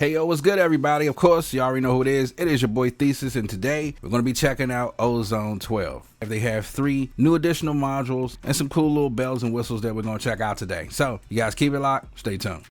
Hey yo, what's good everybody? Of course, you already know who it is. It is your boy Thesis, and today we're going to be checking out Ozone 12. They have 3 new additional modules and some cool little bells and whistles that we're going to check out today. So you guys keep it locked, stay tuned.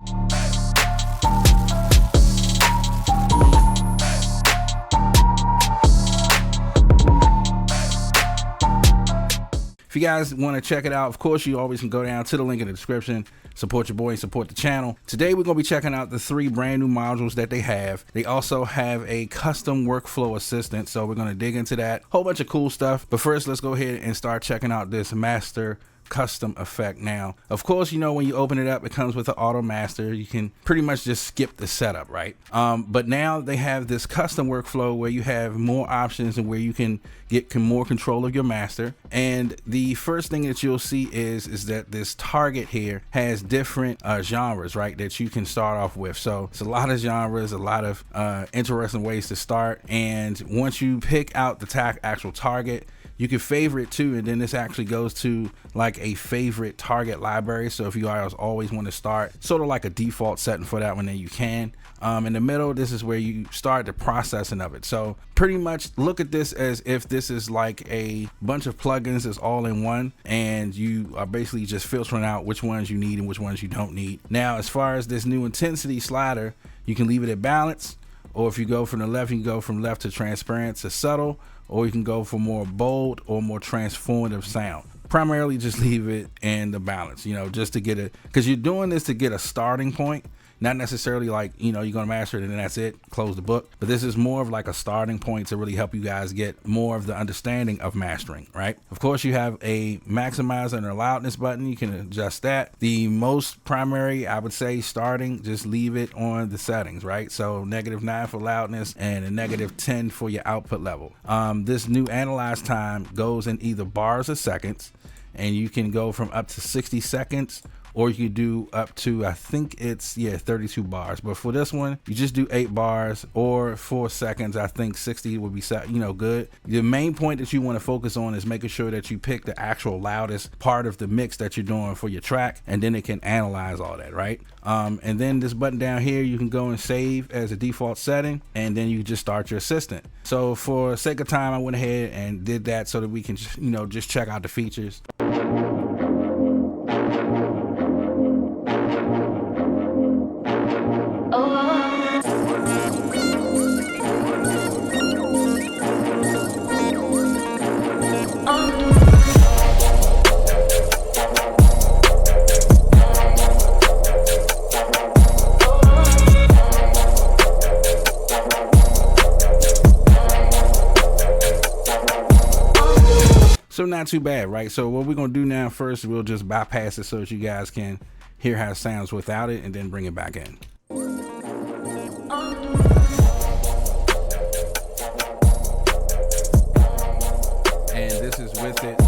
If you guys want to check it out, of course, you always can go down to the link in the description, support your boy and support the channel. Today, we're going to be checking out the 3 brand new modules that they have. They also have a custom workflow assistant, so we're going to dig into that. Whole bunch of cool stuff. But first, let's go ahead and start checking out this master custom effect. Now, of course, you know, when you open it up, it comes with the auto master. You can pretty much just skip the setup, right? But now they have this custom workflow where you have more options and where you can get more control of your master. And the first thing that you'll see is that this target here has different genres, right, that you can start off with. So it's a lot of genres, a lot of interesting ways to start. And once you pick out the actual target, you can favorite too, and then this actually goes to like a favorite target library. So if you guys always want to start sort of like a default setting for that one, then you can. In the middle, this is where you start the processing of it. So pretty much look at this as if this is like a bunch of plugins that's all in one, and you are basically just filtering out which ones you need and which ones you don't need. Now, as far as this new intensity slider, you can leave it at balance, or if you go from the left, you can go from left to transparent to subtle, or you can go for more bold or more transformative sound. Primarily just leave it in the balance, you know, just to get it, because you're doing this to get a starting point, not necessarily like, you know, you're gonna master it and then that's it, close the book. But this is more of like a starting point to really help you guys get more of the understanding of mastering, right? Of course, you have a maximizer and a loudness button. You can adjust that. The most primary, I would say, starting, just leave it on the settings, right? So -9 for loudness and a -10 for your output level. This new analyze time goes in either bars or seconds, and you can go from up to 60 seconds, or you could do up to, I think it's 32 bars. But for this one, you just do 8 bars or 4 seconds. I think 60 would be, you know, good. The main point that you want to focus on is making sure that you pick the actual loudest part of the mix that you're doing for your track, and then it can analyze all that, right? And then this button down here, you can go and save as a default setting, and then you just start your assistant. So for sake of time, I went ahead and did that so that we can, you know, just check out the features. So not too bad, right? So what we're gonna do now, first we'll just bypass it so that you guys can hear how it sounds without it, and then bring it back in. And this is with it.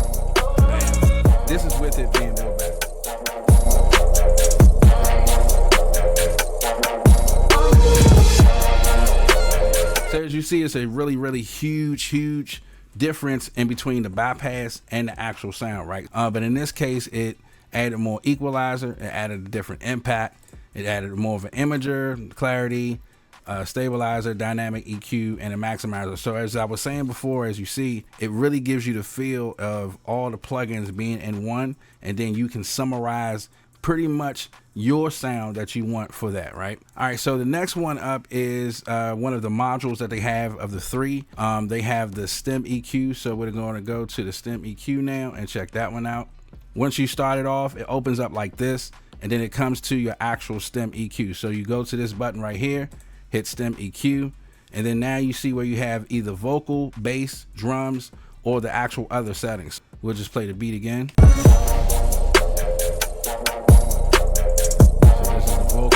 Man, this is with it being real bad. So as you see, it's a really huge difference in between the bypass and the actual sound, right? But in this case, it added more equalizer, it added a different impact, it added more of an imager, clarity, stabilizer, dynamic EQ, and a maximizer. So as I was saying before, as you see, it really gives you the feel of all the plugins being in one, and then you can summarize pretty much your sound that you want for that, right? All right, so the next one up is one of the modules that they have of the 3. They have the stem EQ, so we're going to go to the stem EQ now and check that one out. Once you start it off, it opens up like this, and then it comes to your actual stem EQ. So you go to this button right here, hit stem EQ, and then now you see where you have either vocal, bass, drums, or the actual other settings. We'll just play the beat again.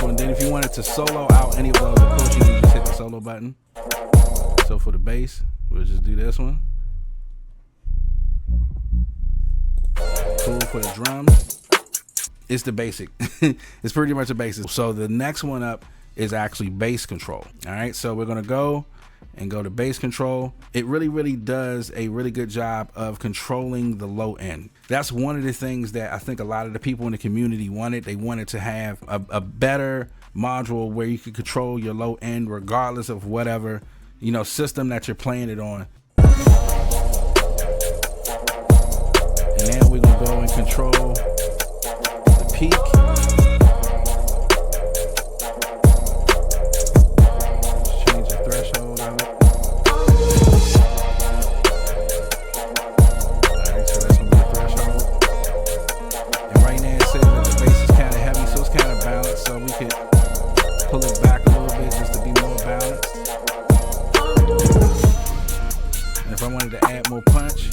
And then if you wanted to solo out any of those, of course you can just hit the solo button. So for the bass, we'll just do this one. Cool. For the drums, it's the basic. It's pretty much a basic. So the next one up is actually bass control. All right, so we're gonna go and go to bass control, it really does a really good job of controlling the low end. That's one of the things that I think a lot of the people in the community wanted. They wanted to have a better module where you could control your low end regardless of whatever, you know, system that you're playing it on. And then we're gonna go and control the peak. Change the threshold of it. Alright, so that's gonna be the threshold. And right now it says that the bass is kind of heavy, so it's kind of balanced, so we could pull it back a little bit just to be more balanced. And if I wanted to add more punch,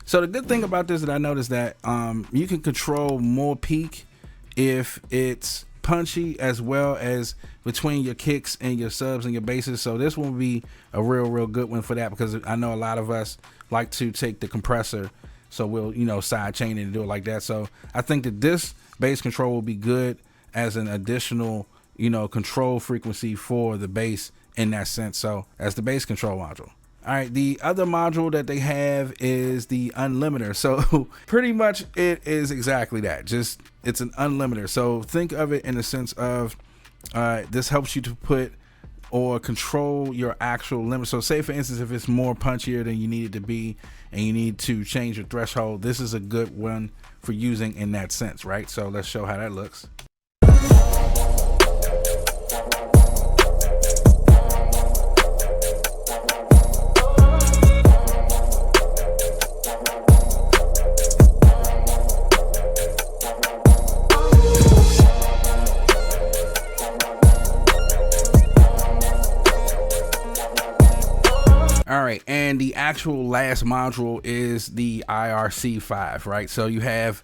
so the good thing about this that I noticed that you can control more peak if it's punchy, as well as between your kicks and your subs and your basses. So this will be a real good one for that, because I know a lot of us like to take the compressor, so we'll, you know, side chain it and do it like that. So I think that this bass control will be good as an additional, you know, control frequency for the bass in that sense. So that's the bass control module. All right, the other module that they have is the Unlimiter. So pretty much it is exactly that. Just, it's an unlimiter. So think of it in the sense of this helps you to put or control your actual limit. So say for instance, if it's more punchier than you need it to be and you need to change your threshold, this is a good one for using in that sense, right? So let's show how that looks. All right, and the actual last module is the IRC5, right? So you have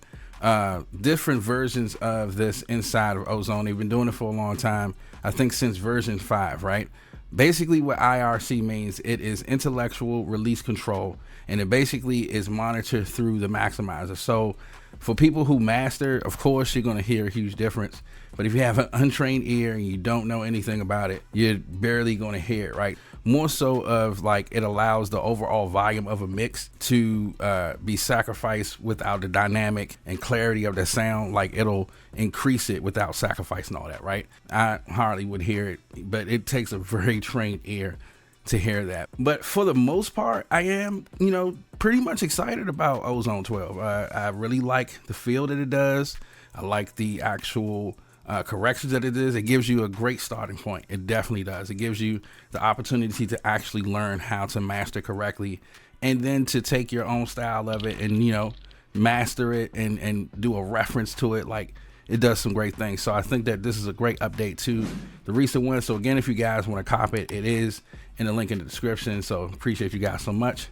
different versions of this inside of Ozone. They've been doing it for a long time, I think since version 5, right? Basically what IRC means, it is intellectual release control, and it basically is monitored through the maximizer. So for people who master, of course you're going to hear a huge difference, but if you have an untrained ear and you don't know anything about it, you're barely going to hear it, right? More so of like, it allows the overall volume of a mix to be sacrificed without the dynamic and clarity of the sound. Like, it'll increase it without sacrificing all that, right? I hardly would hear it, but it takes a very trained ear to hear that. But for the most part, I am, you know, pretty much excited about Ozone 12. I really like the feel that it does. I like the actual corrections that it is. It gives you a great starting point. It definitely does. It gives you the opportunity to actually learn how to master correctly, and then to take your own style of it and, you know, master it and do a reference to it. Like, it does some great things. So I think that this is a great update to the recent one. So again, if you guys want to cop it, it is in the link in the description. So appreciate you guys so much.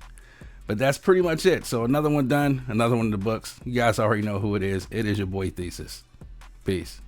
But that's pretty much it. So another one done, another one in the books. You guys already know who it is. It is your boy Thesis. Peace.